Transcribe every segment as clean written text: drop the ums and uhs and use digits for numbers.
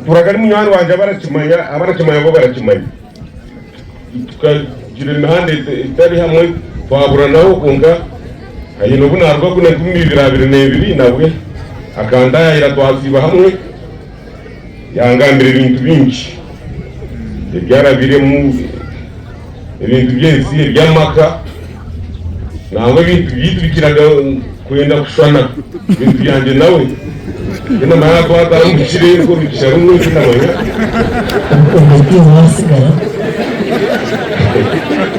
turagari munywana wanje abarakimanya bo barakimanya tukagira imihanda itari hamwe twabura naho kunga ayino bunarwa kune kumibirabire nebiri nabwe akandayira twasiba hamwe yangambira ibintu byinshi ibyarabire mu ibintu byinshi by'amaka nangwa ibintu byitwikiraga kwenda kushwana ibintu byanje nawe ina mara twata mukire ko bishara umwe n'abanya umuti wasigara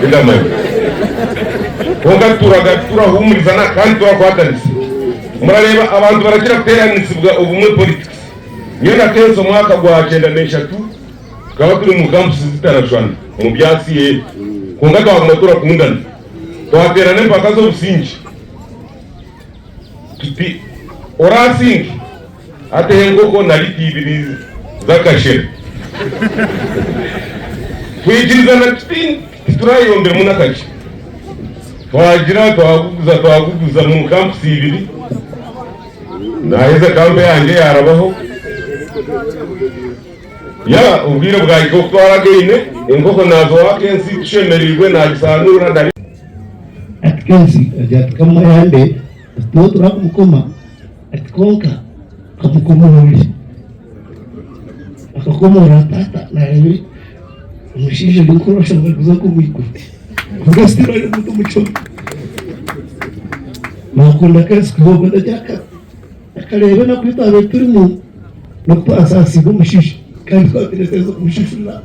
ndamanye konga turahumuriza na kandi turakwataniza murareba abantu baragira kuteranizibwa ubumwe politics niyo nakenzo mwaka gwa 93 tukaba turi mu campus zitarashwana mu byasi konga twamutura kundana twaterane mpaka zo businji tuti orasingi atengo ko nari tibiri zakashira twigiriza na turayombera munakaje twagira twaguguza mu campus ibiri naheza kambe yanjye yarabaho ya ubwire bwayiko twaragene ingoko nazo wakensi tushemerirwe nagisanura ndari atkensi ajatkama yande tutura kumukoma atkonka kamukomori akakomora tata na yewe umushije gukorosha kuza kumwiko kugastira y'umuntu muco nakunda kesi kuboga ndajaka akareba no kwitabe turimo no kwasasi umushije kandi twatereza umushishura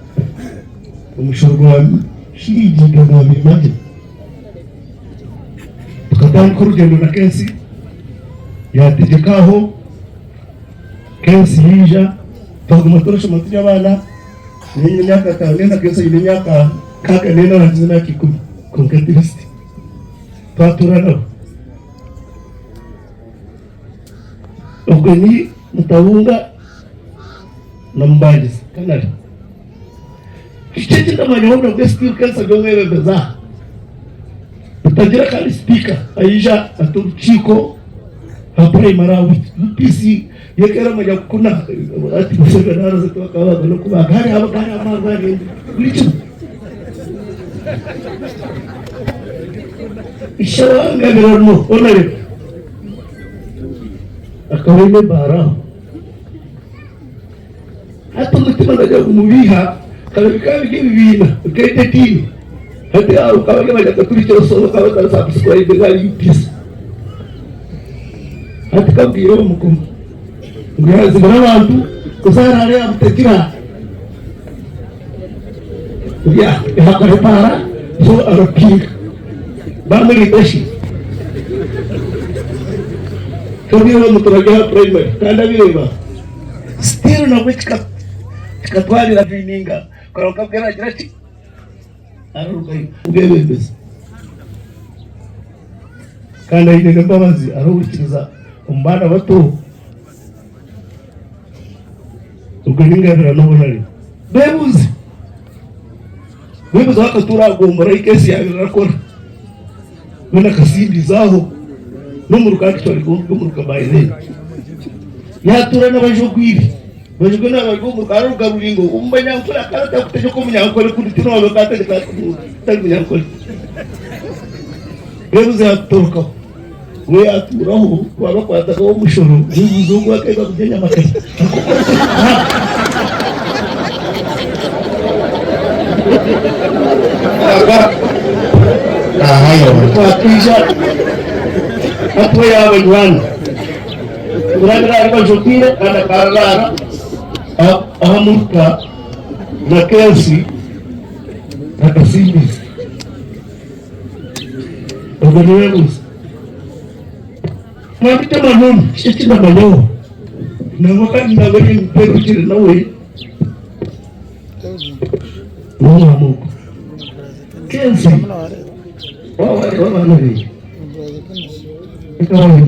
umushorwa shiji gaba bimaje tukatanga kurugendo na kesi yategekaho kesi yija tuguma turasha matunya abana ni myaka kanena kesi ni myaka kaka nena na kikumi konkretist twaturana ubwo ni mutabunga na mbaje kanari kichete kama nyaona kwa still kansa gomwe beza tutagira kali speaker aisha atuchiko hapo marawi PC yekera maja kuna ati kusema dara zetu akawa kuba gari amagari licho ishawa ngabirano onare akawele bara hata mutima ndaja kumubiha kalibikabi kibina kete tini hata au kawale maja kulicho solo kawale subscribe gari UPS hata kabiro mukum ngiyazi barabantu kusara ari amutekira ya hakarepara so arapinga bamuri dashi kabiro muturaga primary kanda bireba still na witchcraft katwali la vininga karoka kera jirati arukai ubebebes kanda ile mbabazi arukiza umbana bato uguninga bira no bonari bebuzi haka turagomba ikesi yabirakora bana kasindi zaho no mu rukandi twari go mu rukabaye yatura n'abajogwiri bajogwe n'abagomu karuga ruringo umbanya ukora karata kuteje ko munyakore kuri tino abakata tari munyakore bebuzi aturuka we aturaho waba kwataka wo mushoro n'ubuzungu akaiba kujenya makati hayo kwatisha hapo ya wajwana uragara aribajogwire ana karara ahamuka na kesi akasimbiza ubwo niwe gusa mwabita manoni shiti na manyo na wakati nabari mpero kire nawe muko kesi wawa nawe ikawa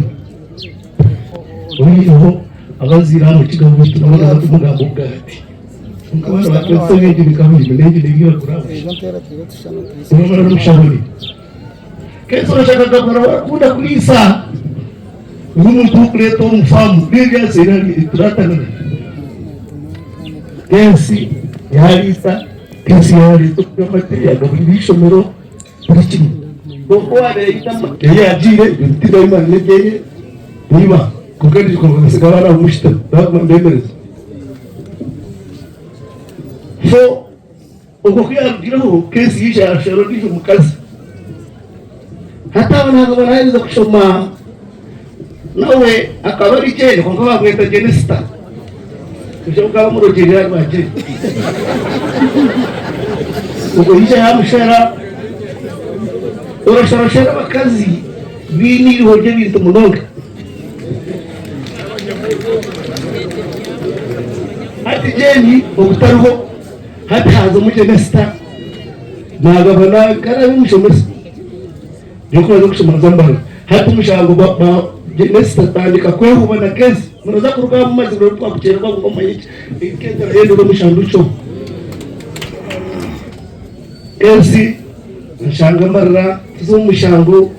uyo abazira mu kigambo tunabona umugambo bwati ukabona batsogeje bikamije neje bigiye kuraba umara n'umushaburi keso nashaka gakora kuda kulisa umuntu kuleto umfamu bibya sirani turatana kensi yarisa kensi yarisa kumateri agaburira ishomero buri kimwe kuko wareyitama yajire bitira imana negeye niba kugandi ko basigara na mushita ndembereza so ubwo kwiyarugiraho kensi yishasharo n'ije mu kazi hata ntabwo baraheza kushoma nawe akaba ari cyane kuko bagweta Genesta uje ukaba mu rugero rwaje ubwo yije yamushara urashara bakazi bini hoje bintu munonga ati jeni ubutaruho hata hazo mu Genesta nagabana karabi mushomesa yuko kushoma zambara hata mushango ba Genesta tandika kweho bana kesi munaza kuruga mu mazi bwo kwakucerwa ngo mayiki ikendera yendo ngo mushanducho kesi mushanga marra zo mushango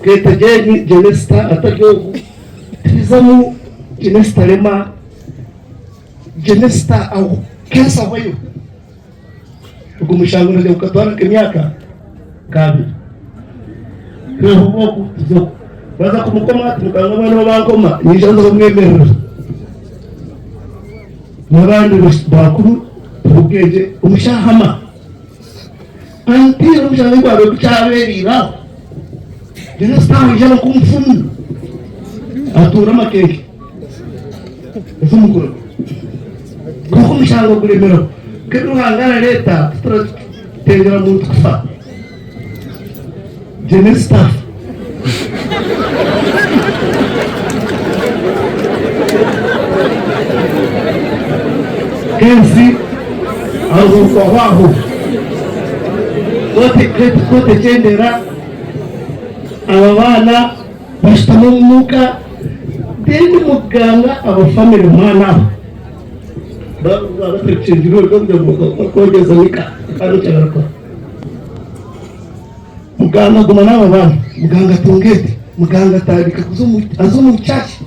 keta jeni Genesta ataryo tizamu Genesta lema Genesta au kesa wayo uko mushango ndio ukatwara kemiaka kabi kwa huko zo baza kumukoma tukanga bana bankoma nishanza kumwemerera nabandi bakuru tugeje umushahama antiro umushahama kwabe kuchaberira dino staho jana kumfumu atura makeke ezumukuru kuko umushahama kuremera kedu hangana leta tengera muntu kufa Genesta kensi aho kote chendera aba bana bashitamo umwuka deni muganga abafamily mwana babatekejiro kogeza nika arucyarako muganga guma naba bana muganga tungete muganga tarika azumu chachi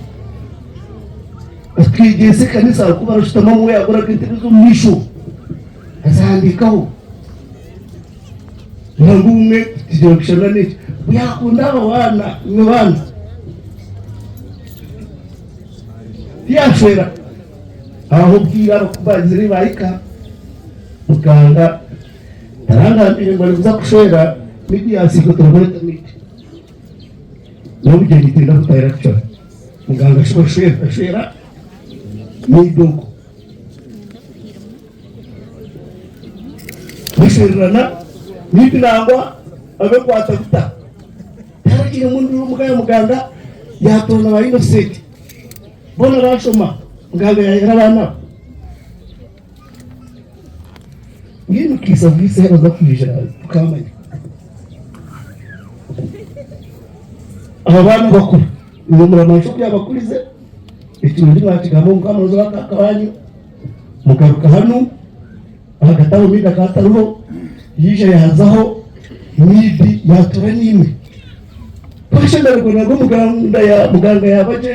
atwigeze kanisa kuba rushitamo mwe agora kintezo misho azandikaho nangumwe tijokishana niki yakunda abana n'abana yashwera aho bwira bakubaziri bayika muganga tarangambire ngo biza kushwera midi yasiko turabona miti nobuje gitinda kutayira cyo muganga shwera nidogo bishirana nibinangwa abe kwatafuta tarikire mundu muganga yatona ba innocent bona bashoma muganga yarabana ngino kisa vise baza kwijana tukamanya abana bakuru iyo muramasho byabakurize ikintu kimwatigamo mukamuzo bakabanyu mugaruka hano agataho mida kataruho yije yazaho nidi yatura nimwe twashenderwa nago muganga yabaje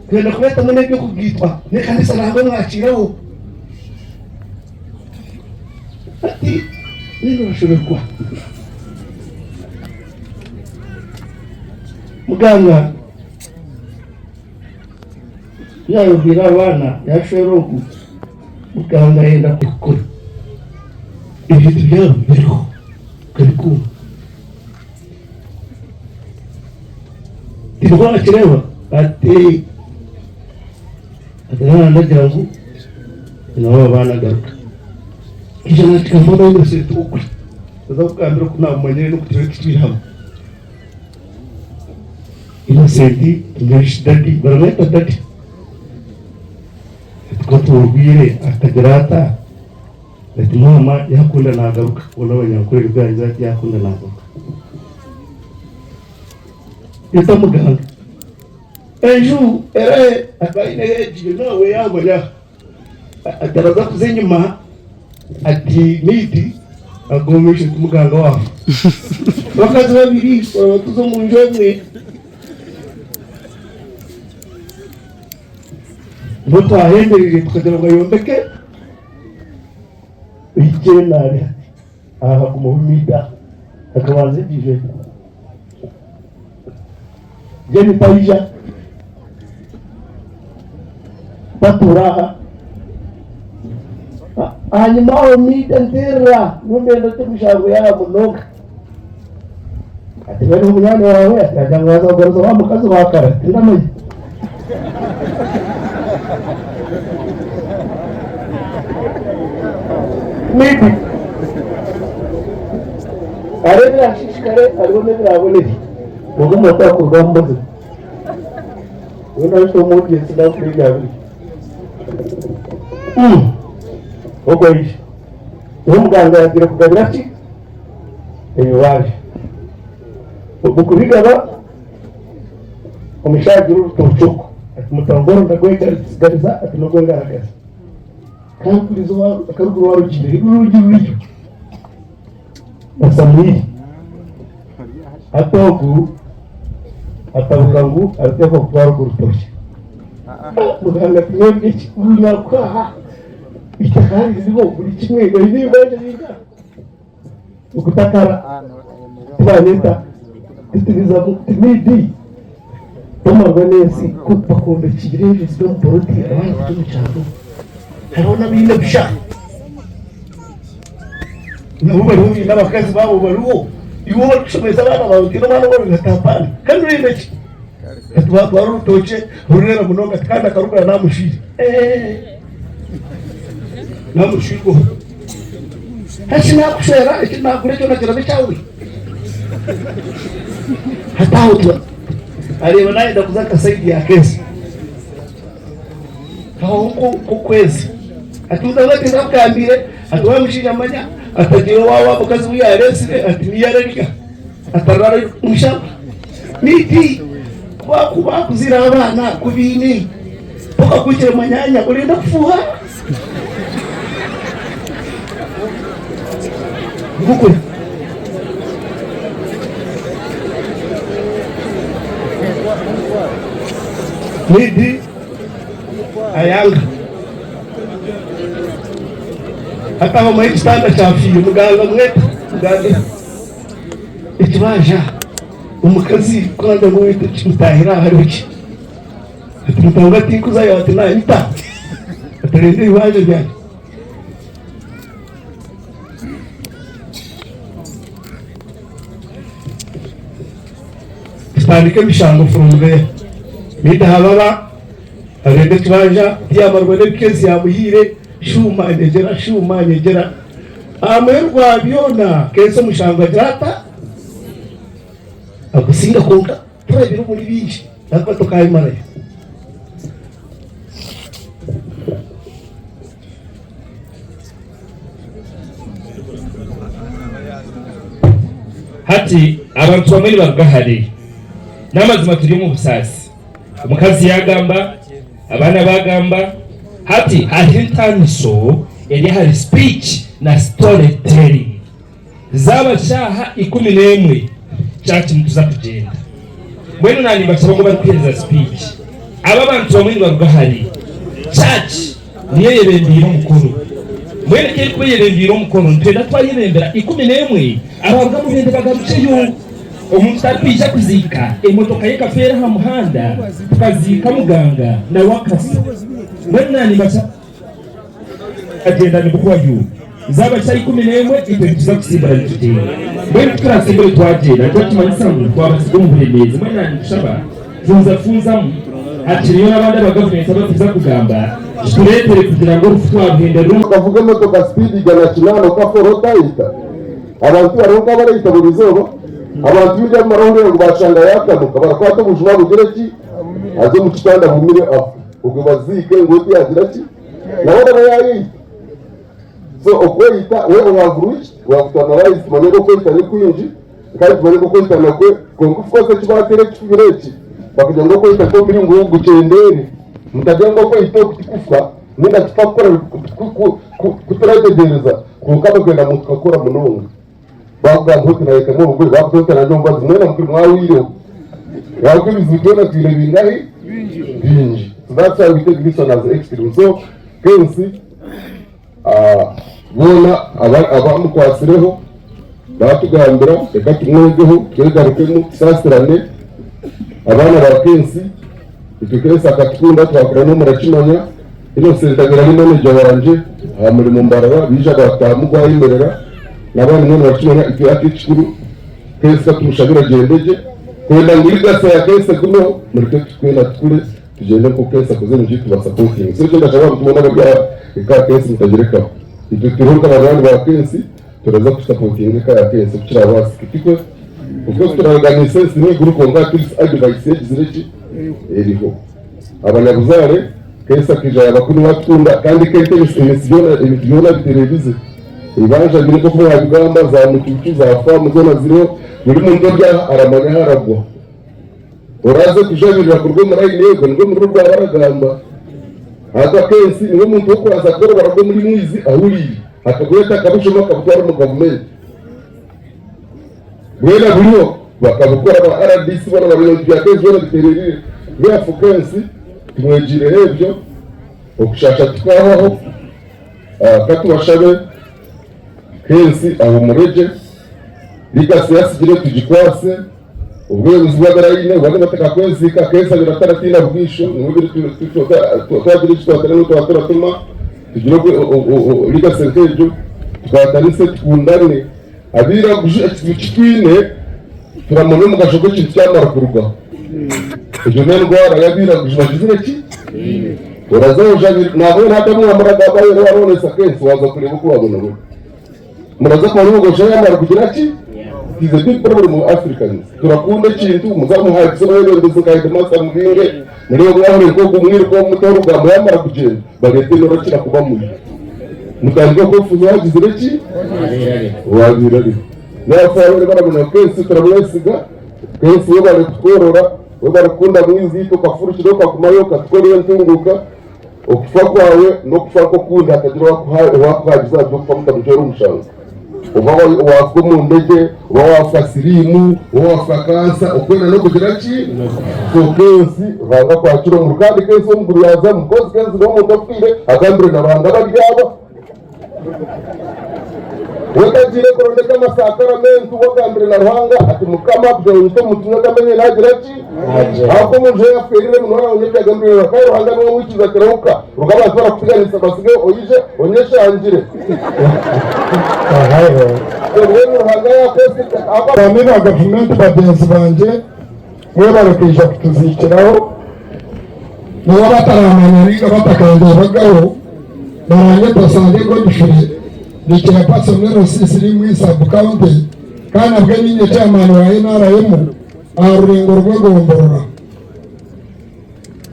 kwenda kubeta mune byo kubwitwa ne kanisa nago mwakiraho ati nino nashobekwa muganga yabwira abana yashwerogu muganga yenda gukora ibyo byaro biriho kariko tibona kireba ati adana ndagira ngo nabo abana garuka ijana tikamona yose tukuri bazakambira ko namanyere no kutireka twihama Innocent ngashidadi barameta dadi tukatubwire atagarata ati mama yakunda nagaruka ubona abanyakorera bwanjye ati yakunda nagaruka yita muganga ejo abaine ejiyo nawe yabona ataraza kuzenyuma ati niti agomeshe muganga wawe bakazi babiri tuzo mu njomwe mutwahenderere tukagira ngo yombeke ikenari aha kumumida akabanze dije jeni paija paturaha hanyuma aho mida ntera n'umwenda tumushago yabo noga ati bari umunyane wawe akajya azagoroza wa mukazi bakara ndamaye maybe arebe ashishikare aribone biraboneye mugo mota kurwambo wenda cyo mu gihe sidafuriga biri ogoyi umuganga yagira kugabira ati waje ukubigaba umishagiro urutochoko ati mutangoro ndagwegariza ati nubwo ngaragaza kandi kurizo akaruguru warugire urugiro asamuri atogu atabukangu arteko kwaruguru toshi muganga twebwe unyakwaha itakari zibo buri kimwe ngo nibaje biga ukutakara tubaneta tutibiza midi tomarwa nesi kupakombe kireje zyo mporoti abandi tumucyaro harona bine bisha nabo bari n'abakazi babo bariho iwo bashomeza abana bawe kino bana babo gatapana kandi rimeke atwa rutoche urera munonga kandi akarugura namushiri namushirgo hashina kushera ikina kulecho na kirabe chawe hata utwa areba naye ndakuzaka saidi ya kesi hawo kukwezi atuza wati ndakambire atwa mushinya manya atagira wawa mukazi wiyarese atiyareka atarara umushaka miti wakuba kuzira abana kubini poka kuchira manyanya kulinda kufuha nguko midi ayanga hata mama ikitanda chafiye muganga mwete muganga ikibaja umukazi kwanda ngo wite kimutahira haruki atutanga ati kuzayo ati na ita atarende iwaje byane standike bishango from there mida hababa arende kibaja yamarwa n'ikezi yamuhire shuma negera amerwa byona kese mushanga jata akusinga konka turabira muri binji nakwa tukayimara hati abantu bamwe bagahari namazima turi mu busasi umukazi yagamba abana bagamba hati ahintaniso eri hari speech na storytelling zabashaha 11 chati mtuza kugenda mwenu nani basaba bari kweza speech aba bantu bamwe bagahari church niyo yebendira mukuru mwene kiri kubeyebendira mukuru ntenda twayebendera 11 abavuga mu bende bagaruce yo umuntu tapija kuzika emotoka yekafera ha muhanda tukazika muganga na wakasi mwene nani basaba agenda nikuwa yu zaba cyari 11 ite tuza kusimbara n'ituteye mwene turasimbara twagenda cyo tumanyisamu twabasiga mu buremezi mwene nani dushaba funzamu hakiriyo n'abandi bagavunitse batuza kugamba turetere kugira ngo twabwende rumwe kavuga motoka speed igana kinano ka forota ita abantu baronka barayita burizoba abantu bijya marongo ngo bashanga yakamuka barakwata ubujuma bugereki aje mu kitanda bumire afu ubwo bazike ngo yagira ki nabona yayi so okwita we wavuruch wakutanarais maneko kwita ni kwinji kandi maneko kwita nakwe konkufukoze kibatere kifireki bakujya ngo kwita ko biri ngo gucendere mutajya ngo kwita kutikufa ninda tufakora kuturategereza kunkaba kwenda mutukakora munonga bavuga ngo tunayeka mu bugwe bavuga na njomba zimwe mukiri mwawire yakubizitona twire bingahi binji that's how we take this one as experience so kensi bona abamukwasireho batugambira reka tumwegeho twegarukemo tusasirane abana ba Kensi icyo Kensi akatukunda twakora no murakimanya Innocent agira ni manager wanje muri mu Mbarara bija batamugwa imerera nabandi mwe bakimanya icyo akicikuru Kensi katushabira gendeje kwenda ngiriga sa ya Kensi kuno muri twenda tukule tugende ko Kensi akoze mu gihe tubasupporting so cyenda cyaba tumona bya ka Kensi mutagereka icyo turuka abantu ba Kensi turaza kusupporting ka ya Kensi kira wasikitiko uko turaganisa ni guruko ngati advice zireki eriho abanyabuzare Kensi akija abakuru bakunda kandi kente imisiona bitelevize ibanja biri ko kwa bigamba za mucucu za famu zona ziro muri mu ndobya aramanya haragwa uraze kujabirira kurwo muri yego ngo muri rwa baragamba hata Kensi niwe muntu wo kwaza koro baragwa muri mwizi ahuri akagweta kabushomo kabutwara mu government wena buriyo bakabukora ba RDC bana babiri bya Kensi bana bitererire bya Kensi tumwegire hebyo okushasha twaho katubashabe Kensi aho mureje bikase yasigire tugikwase ubwebuzi bw'agarayine bane bataka Kensi ka Kensi birataratina bwisho n'ubiri twatatuma tugire liga sentejo twatarise tukundane abira gujitwine turamone mu gashogo cy'cyamara kuruga ejo ndwara yabira gujimagizire ki urazoja naho natamu amaraga bayo warone Kensi waza kureba uko wabona ngo muraza kwa ngo cyamara kugira ki is a big problem of Africans turakunda kintu muzamu hayi so rero ndetse kaide masa mubinge muri yo mwaho ko kumwira ko mutoro ga mwamara kugenda bagete no rakira kuba muri mukango ko fuzo wagizire ki wabirari nafawe barabona Kensi turabwesiga Kensi yo bari tworora barakunda mwizi to kafurishiro kwa kumayo katworiye ntunguka okufa kwawe no kufa ko kunda akagira wakwagiza byo kufa mutero umushanga uba wafwe mu ndege uba wafwa sirimu uba wafwa kansa ukwena no kugira ki so Kensi banga kwakira mu kandi Kensi umuguru yaza mukozi Kensi no mutafire agambire nabanga baryaba wekagire korondeka masakaramentu wagambire na Ruhanga ati mukama byo yito mutumwe kamenye nagira ki ako muje yaferire munora onyeka gambire bakayo Ruhanga no mwikiza kirauka rugaba zora kupiganisa basige oyije onyesha anjire bamwe ba gavumenti bagenzi banje mwe barakija kutuzikiraho niba bataramanyariga batakandira bagaho baranye basange ko dufire nikira paso mwero sisiri mwisa bukaunti kana bwe ninye chairman wa NRM arurengo rwegomborora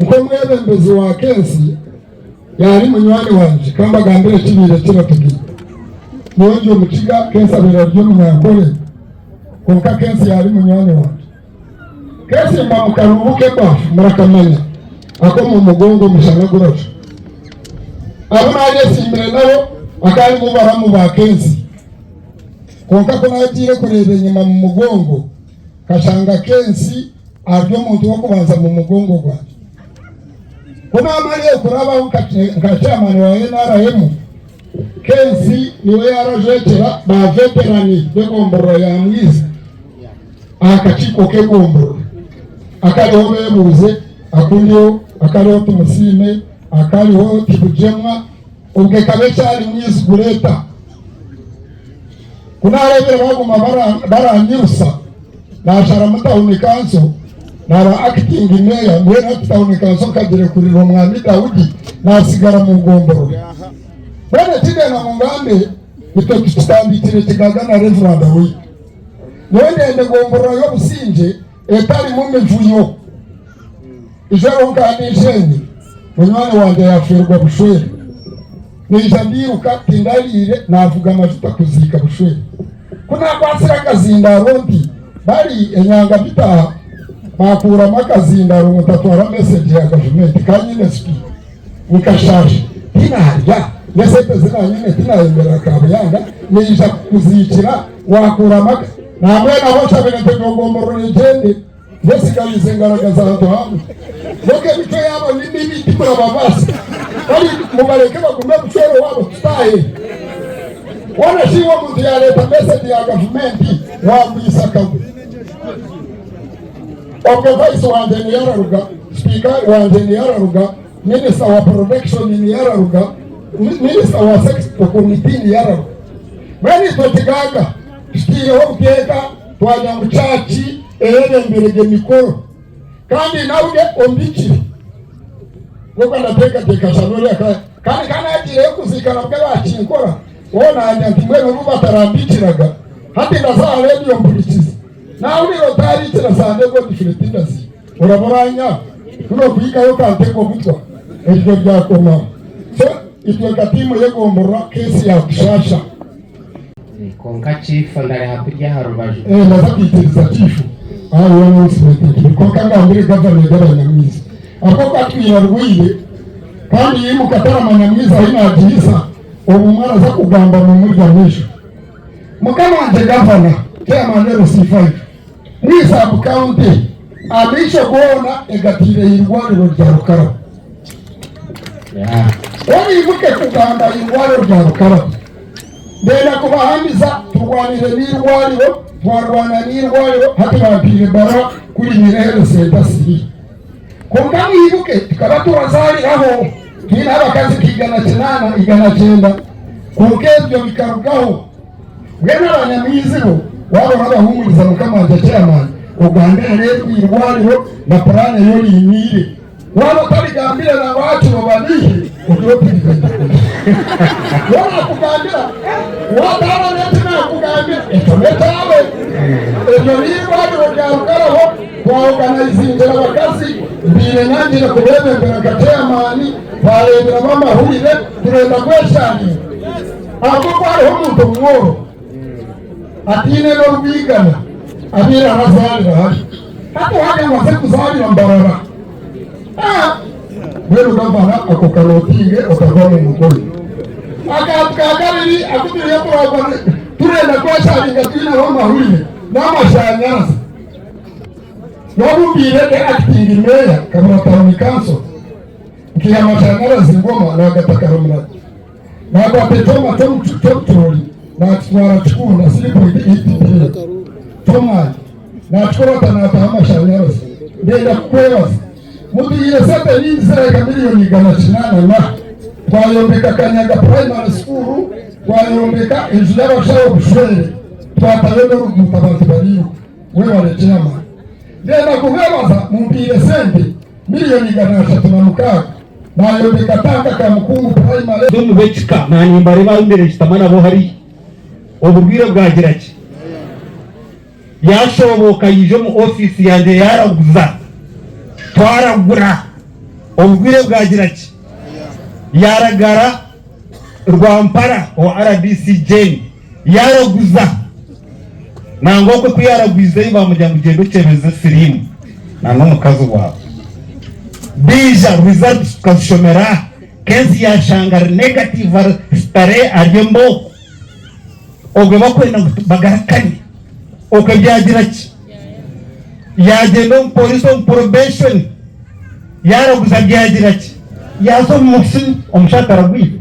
uko mwebembezi wa Kensi yari munywani wanje kamba gambire kibire kiratugi nonje mukiga Kensi abera byo munyakore konka Kensi yari munywani wanje Kensi mbamukarubuke kwa murakamenya ako mu mugongo mushana gurosha abona yesimbere nabo akari mubaramu ba Kensi konka ko nagiye kureba inyuma mu mugongo kashanga Kensi aryo muntu wo kubanza mu mugongo gwa kuna amaliye kuraba nkachamani wa NRM Kensi niwe yarajetera ba veterani begomboro ya mwiza akachiko kegomboro akariho bebuze akundiyo akariho tumusime akariho tibujemwa ubwe kabe cyari mwiza gureta kuna arebera baguma baranyusa nashara mutawuni kanso naba acting mayor mwena mutawuni kanso kagire kuri Mwami Daudi nasigara mu ngomboro bana tigana mu ngambe bito tutambikire tigaga na Reverend we mwende ngomboro yo businje etari mu mevuyo ijoro nganijeni munywani wanje yafirwa bushwere nijambiruka tindalire navuga amajuta kuzika bushwere kuna kwasira kazindaro ndi bari enyanga bitaha bakura makazindaro mutatwara message ya government kanyine spi ukashaje tinarya yesete zina nyine tinayembera kabuyanga nija kuzikira wakura maka namwe nabo chabene tegombororo njende yesikalize ngaragaza hano hamwe boke bityo yabo nini bitimura babasi bari mubareke bagume bushoro wabo tutaye wana shiwa mtu ya leta message ya government wambisa kabu oke vice wanje ni yararuga speaker wanje ni yararuga minister wa protection ni yararuga minister wa sex committee ni yararuga mwani totigaga stiyo ukeka twanya muchachi mbirege mikoro kandi nauge ombikiri nuko ndateka shanuri kandi agire kuzikana bwe bakinkora wona anyantimwe no batarambikiraga hati ndazara radio mburikiza nawe rotari kirasande go difretindasi uraboranya kuno kuyika yo kanteko gutwa ejo byakoma so itwe katimu yegombora kesi ya kishasha konka chief ndare hakurya harubaju ndazakitiriza chief aho n'usibete konka ngambire government y'abanyamwiza ako katwira rwire kandi yimukatara manyamwiza inagisa obumara za kugamba mu murya mwisho mukamanje governor chairman RC5 mwisa county abisho kuona egatire irwariro rya Rukara wari imuke kugamba irwariro rya Rukara ndenda kubahamiza turwanire n'irwariro twarwana n'irwariro hatubapire bara kuri nyirere sedasi konga mwibuke tukaba turazariraho twina abakazi kigana kinana igana cyenda kukebyo bikarugaho bwena abanyamwizibo wabo n'abahumuriza mukamanje chairman Uganda rero irwariro na plane yori imire waba tarigambira na watu babanihe ukiyopigana wala kugambira wadara netina kugambira etometawe ejo irwariro rya Rukaraho kwa organizingera abakazi mbire nyangira kubebembera ka chairman barebera bamahurire turenda kweshani ako kwariho umuntu mworo atine no rwigana abira hazalira hari hapo haja wase kuzalira mbarara wewe gavana ako karotinge okavana mukoli akakabiri akutiriye kuragwa turenda kwashanga twina ho mahurire n'amashanyarazi nobubire de acting meya kama town council kiya mashanyarazi ngoma na gatakaramura na kwa petoma tori na twara chukuna silipo iti toma na chukura tanata amashanyarazi ndenda kwewa mutu ile sete ni zireka milioni gana chinana na twayombeka Kanyaga primary school twayombeka injilero shawo bushwere twatayendo mutabantu bariyo wewe wale chama ndenda kuvewaza mumpire sente milioni gana 36 nayombeka Tanga ka Mukungu primary domu bechika nani mbare bambere chitamana bo hari obubwire bwagiraki yashoboka yijo mu office yanje yaraguza twaragura obubwire bwagiraki yaragara Rwampara o RDC Jane yaraguza nangoko kuyaragwiza ibamujya mugendo cebeze sirimu nano mukazo wawe bija results kashomera kenzi ya shangar negative stare aryembo ogwe bakwenda bagarakani okabyagiraki yagenda police on probation yaraguza byagiraki yazo musin omushakara gwize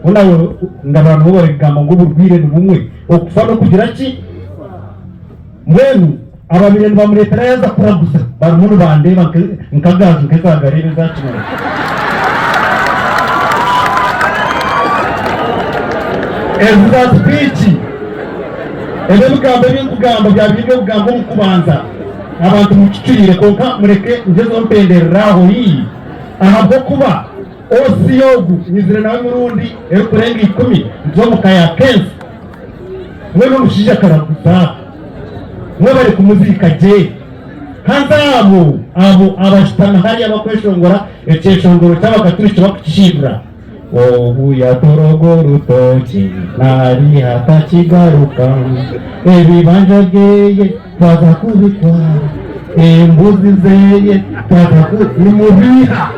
unawe ndabantu bore gamba ngo burwire n'ubumwe okufano kugiraki mwenu ababire bamureta yaza kuraguza barumunu bande nkagaza nkezagarire zakimara ezza speech ebe mugamba by'ukugamba byabige kugamba umukubanza abantu mucicirire konka mureke ngezo mpendereraho yi ahabwo kuba osiyogu nizire nawe murundi kurenga 10 nzo mukaya kensi mwe n'umushije karaguza mwe bari kumuzika je hanzabo abo abashitana hari abakweshongora ekeshongoro cy'abakaturishi bakishibra obuya torogo rutoki nari hatakigaruka ebibanjageye twaza kubitwara embuzi zeye twaza kumubiha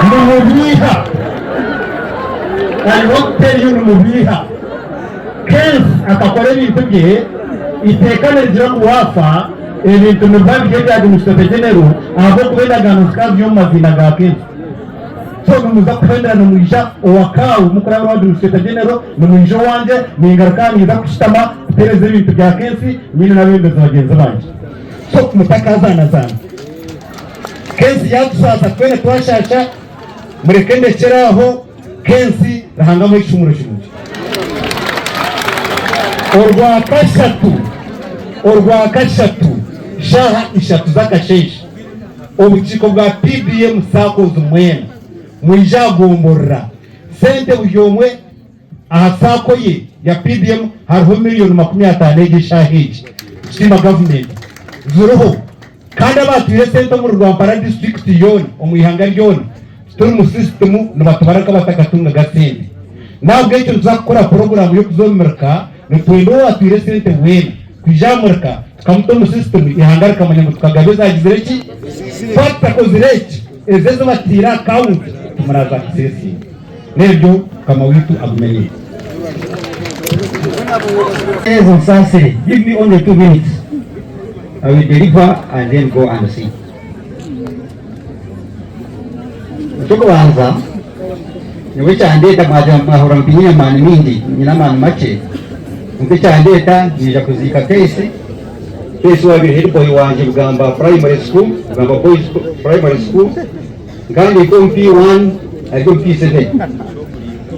numubiha ayokuteri y'umubiha kensi akakora ibintu bye itekane rigira kuwafa ibintu muvabije bya administrative general abo kubenda gano skazi yo mazina ga kensi so muza kwenda no mwija owakawe mukora wa administrator general no mwija wanje ningaruka niza kushitama pereze ibintu bya kensi nyine nabembeza bagenzi banje so mutakazana sana kensi yatusasa kwene twashasha murekende keraho kensi rahangamo icumuro cy'umuntu orwa kashatu shaha ishatu zakashesha obuciko bwa PBM sakoze umwena mwijagomborra sente bujomwe ahasako ye ya PBM hariho miliyoni 50 y'igishahiji sima government zuruho kandi abatuye sente mu Rwampara district yone omuyihanga ryone turi mu system n'abatubaraka batakatunga gasente nabwo icyo tuzakora program yo kuzomerka nitwendo watuye sente wena kujamurka kamuto mu system ihangarika amanyango tukagabiza gizereki fata kozireki ezezo batira account tumaraza kisesi nebyo kama witu agumenye As Sase, give me only 2 minutes. I will deliver and then go and see. Tukuanza niwicha andeta mahura mpinyina mani mingi nyina mani mache mkicha andeta nija kuzika kesi wa head boy wanje Bugamba primary school Bugamba boys primary school ngandi ko P1 ariko P7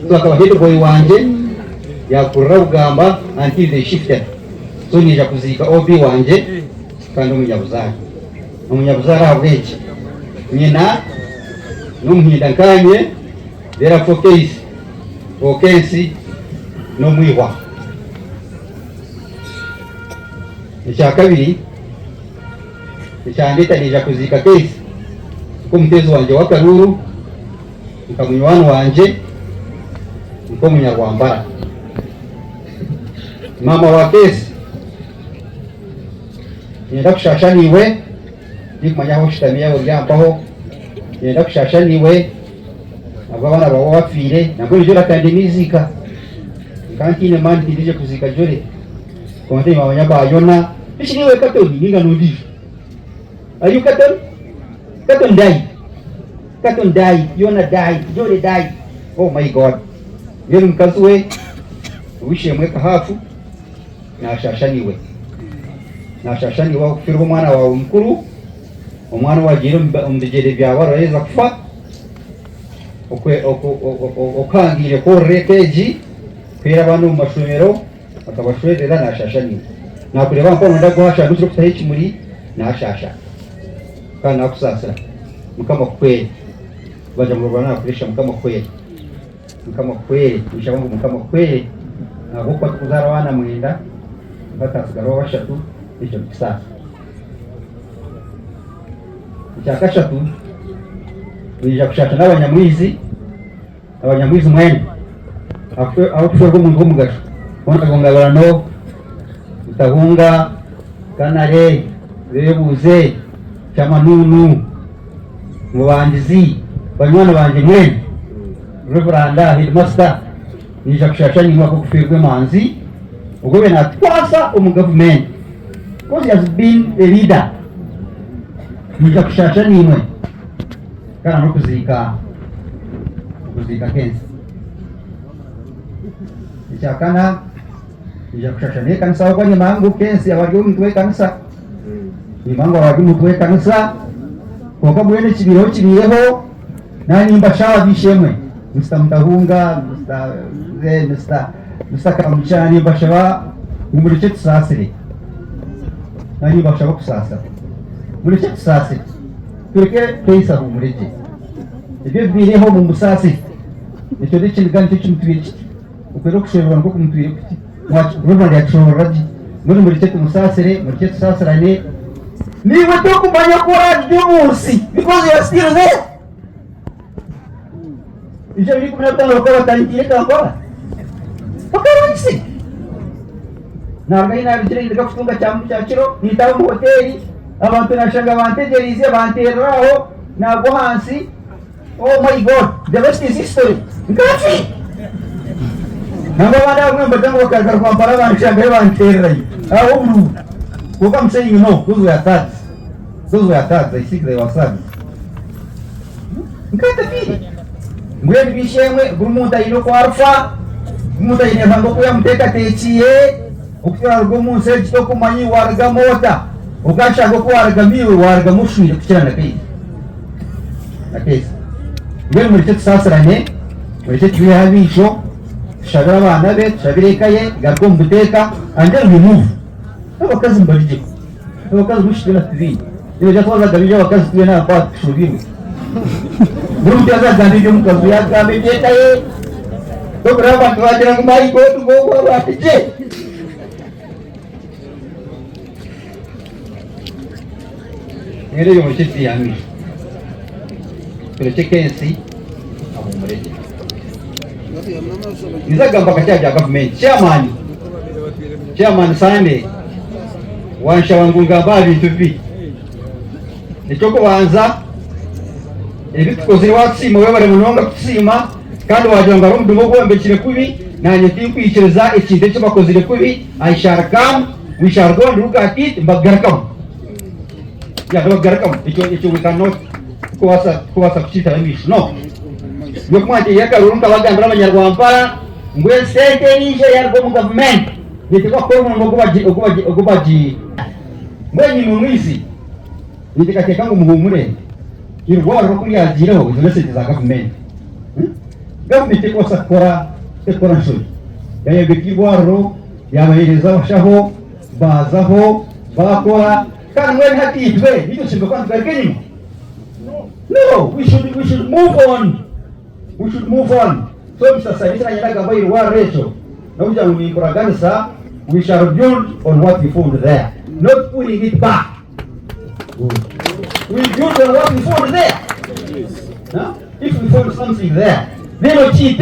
so akaba head boy wanje yakura Bugamba until they shifted so nija kuzika OB wanje kandi umunyabuzara abweki nyina n'umuhindakanye bera fokesi no mwihwa. Icya kabiri icyandita nija kuzika kesi ko mutezi wanje wa Karuru nkamunywano wanje uko munyarwambara mama wa kesi nenda kushashaniwe ndikumanya shitamia uryambaho nenda kushashaniwe abana bawo bapfire nabwo nje ratande mizika kantine mandi ndije kuzika jore konte mabanya bayona ishiniwe katoni ninga nodi ayu katon dai yona dai jore dai oh my god yero mkazwe wishemwe kahafu nashashaniwe kufira umwana wawe mukuru umwana wagira umdegere byawe areza kufa okangire ko rekeji kwera abantu mu mashomero akabashwerera nashashaniwe nakureba ko nda guhasha gutyo kutahici muri nashasha kana kusasa mukama kweli baje mu Rwanda nakurisha mukama kweli bishabangu mukama kweli nabo kwa kuzara wana mwenda batasigaro bashatu icyo kisasa icyakashatu bija kushaka n'abanyamwizi mwene aho kushorwa umuntu w'umugasho konagongabano utahunga kanare bebuze chamanunu mubandizi banywana banje mwene reveranda headmaster bija kushaka nyuma ko kufirwe manzi ubwo bena twasa umugavumenti because he has been a leader bija kushaka nimwe kana no kuzika kensi icyakana bija kushaka ne kanisa kwa nyamangu kensi abari umutwe kanisa nimango abari umutwe kanisa kwa mwene kibireho nani mbashawa bishemwe Mr. Mtahunga Mr. Kamuchani mbashawa umurice tusasire nani mbashawa kusasa murice tusasire tureke kayisa umurice ibyo bireho mu musasi icyo dikingana cyo kimutwiki ukwero kushobora ngo kumutwire Rwanda yacuroraji murice tumusasire murice tusasirane niwe to kumanya ko ry'umunsi because you are still there ije biri kumenya ko batangiye kakora bakarunsi ntabwo ari nabigire ndika kutunga cyakiro nitaho mu hoteli abantu nashanga bantegerize bantereraho ntabwo hansi oh my god the rest is history ngafi ntabwo bana bamwe mbaga ngo bakaza kwambara banshanga bantererayo aho buru what I'm saying, those were attacks. I think they were sad. Nkata vile. mwene bishemwe gumuntu ayino kwarfa umuntu ayine vango kuya muteka techiye ukira rumunsi ekito kumanyi warga mota ukashaka ko warga miwe warga mushwire kukirana kai akese mwene muri cyo sasaranye muri cyo tuye habisho shabira abana be shabirekaye garko muteka ande remove abakazi mbarije abakazi mushitira tv iyo jatwaza gabije abakazi tuye na kwa shubiri Belum biasa ganti jum kerja kami je tay. Tu berapa tu aja nak mai go tu go apa je. Ini yang mesti diambil. Kalau ceknya sih, apa mereka? Bisa gambar kerja government. Chairman Sunday. Wansha wangu ngabari tupi. Nichoko wanza. Ibi tukozire watsima wewe bari munonga kutsima kandi wagira ngo arumdu mo gwembekire kubi nanye tikwikiriza ikinde cyo bakozire kubi aisharakam wishargon rugakit mbagarakam ya mbagarakam icyo we cannot kuwasa kuchita emisho no yokumwaje yakarunga bagambira abanyarwanda ngwe sente nije yarwo mu government nitiko ko mu gubaji mwenyi mu mwisi nitikateka ngo muhumure irwara kuri yagireho izo message za government government ikosa kora nshoyi yayebe kirwaro yabahereza bashaho bazaho bakora kandi mwe hatitwe nicyo kimwe kandi gakenye no we should move on so Mr. Sarisa nyiraga bayi irwara recho no kuja mu kuraganisa we shall build on what we found there not putting it back. We build on what we found there. No? If we found something there, then no cheat.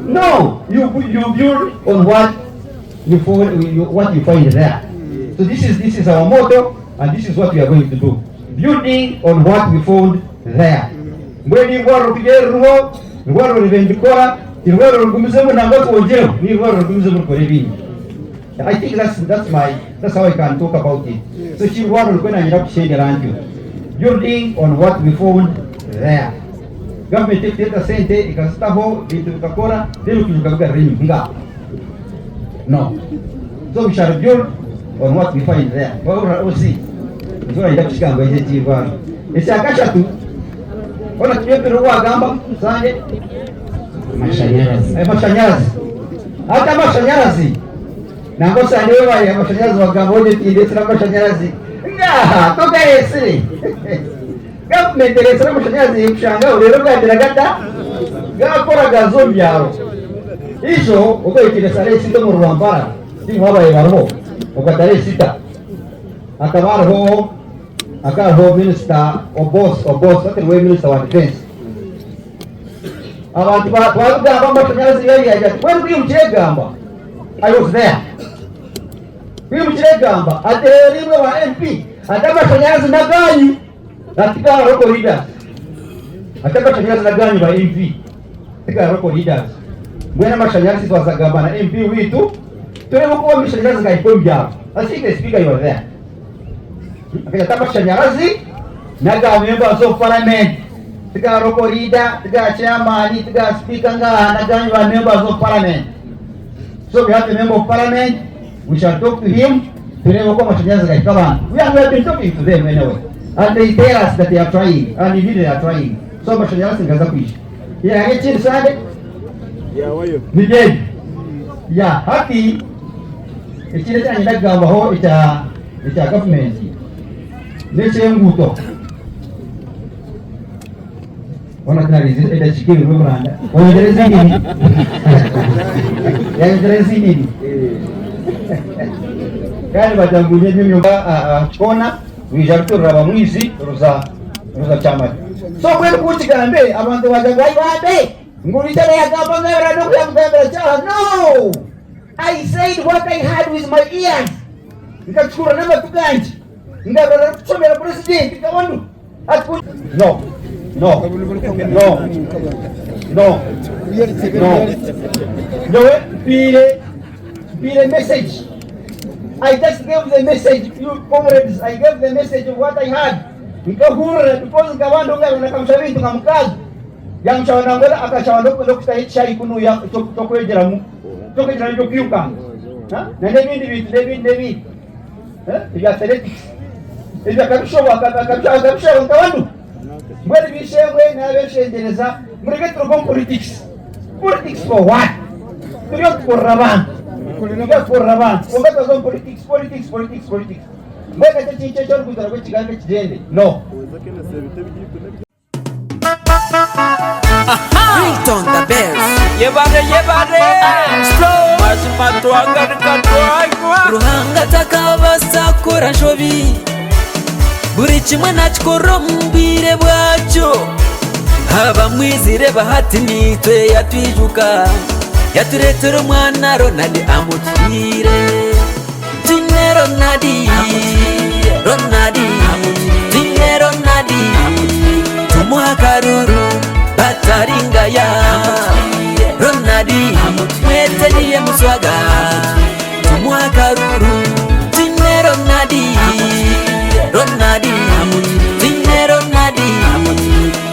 No, you build on what you found, what you find there. So this is our motto, and this is what we are going to do. Building on what we found there. When you go to the you go to the Vendicora, you go to the museum and go to jail. You go to the museum for I think that's how I can talk about it. So she was going to end up saying around you. Building on what we found there. Government take data center, ikastavo, itukakora, then we can get ring. No. So we shall build on what we find there. Well, see. So I end up saying, it's a kashatu. Ona tuyepe ruwa gamba, sanje. Mashanyarazi. Hata mashanyarazi. Nangosa leo ya mashanyarazi wagamboje tidesera mashanyarazi. Nga, toka esi. Government desera mashanyarazi kushanga urero bwandira gata. Gakora gazo byaro. Ijo uko ikidesara sito mu Rwanda. Ndi wabaye barho. Ukatare sita. Akabarho akaho minister obos akirwe minister wa defense. Abantu bagamba mashanyarazi yari yaje. When we mchegamba. I was there. We mchegamba aterimwe wa MP ataka mashanyarazi na ganyu katika local leaders. Ataka mashanyarazi na ganyu wa MP katika local leaders. Mwena mashanyarazi twazagamba na MP witu turemo kuba mashanyarazi gaikombya. Asike speaker you are there. Akataka mashanyarazi na ga members of parliament katika local leader, katika chairman, katika speaker na ganyu wa members of parliament. So we have the member of parliament. We shall talk to him. We have been talking to them anyway. And they tell us that they are trying. And indeed they are trying. So much else in Gazapish. Yeah, I get inside. Yeah, why you? Nigel. Yeah, happy. It's in the Gamba, it's a government. Let's say One of the reasons is that she came over and there is any. There is any. Kandi batanguye nyumba kona wijatura bamwizi ruza chama. So kweli kuchigambe abantu bajagai bade ngulitana yakamba ngara no kuyambembera cha. No, I said what I had with my ears. Nikachukua namba tukanji ngara kusomera president kawandu atku. No. Be message. I just gave the message, you comrades. I gave the message of what I had. Because Gawando na kamshawi tukamkazi. yamushawana ngora akashawana no kutahisha ikunu ya tokwegera mu tokwegera cyo kwiruka na n'ibindi bintu ibya athletics ibya kabishoboka nk'abantu mwari bishengwe n'abeshengereza mureke turoko politics for what turiyo tukorera abantu ungata zo politics mweka cyo cyo kuzara ko kigambe kigende no Ringtone the bells. Yebare slow Mazima tuangarika tuanywa Ruhanga takabasakura shobi buri kimwe nakikora mbire bwacyo haba mwizire bahati nitwe yatwijuka yaturetera umwana Ronald amutwire Tine Ronald Tine Ronald tumuha akaruru bataringaya Ronald mweteliye muswaga tumuha akaruru Tine Ronald Tine Ronald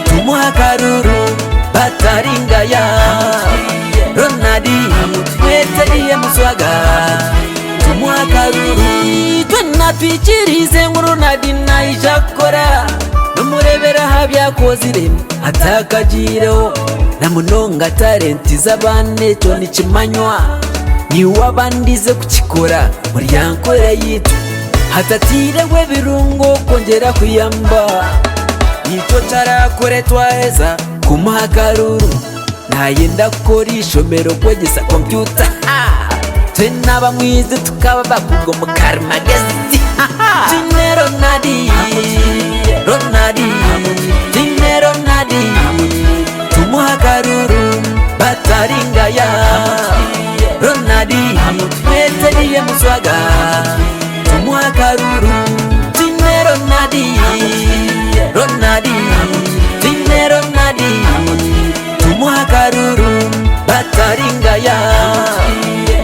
tumuha akaruru bataringaya Ronald mweteliye muswaga tumuha akaruru twana twikirize Ronald nayijakora numurebera habyakoze ireme atakagireho namunonga talenti z'abane cyo nikimanywa ni wabandize kukikora muri yankore yitu hatatire we birungo kongera kuyamba nicyo tarakore twaheza kumuha akaruru nayenda gukora ishomero kwegesa computer twe n'abamwize tukaba bakubwo mu Karmagezi Tine Ronald Tine Ronald tumuha akaruru bataringaya Ronald mweteliye muswaga tumuha akaruru Tine Ronald Tine Ronald tumuha akaruru bataringaya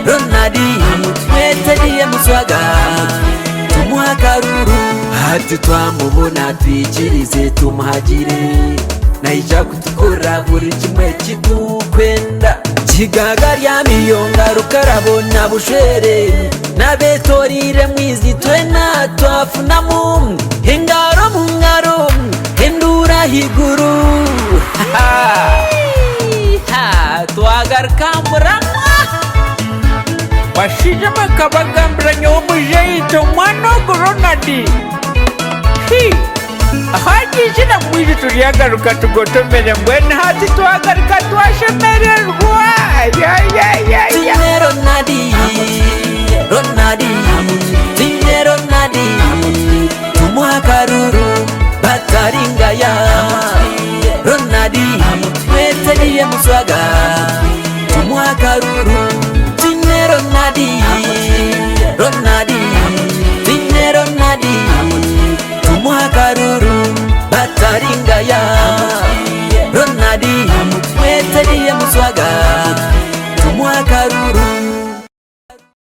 Ronald mweteliye muswaga tumuha akaruru hati twamubona twikirize tumuhagire naija kutukora buri kimwe kidukwenda kigaga rya miyonga rukarabona bushere nabetorire mwizi twe natwafuna mu hengaro mu ngaro hendura higuru twagaruka muranwa Washije makabagambira nyomujeyito mwana Ronald ahagije na mwiji turiyagaruka tugotomere mbwene hati twagaruka twashemererwa Tine Ronald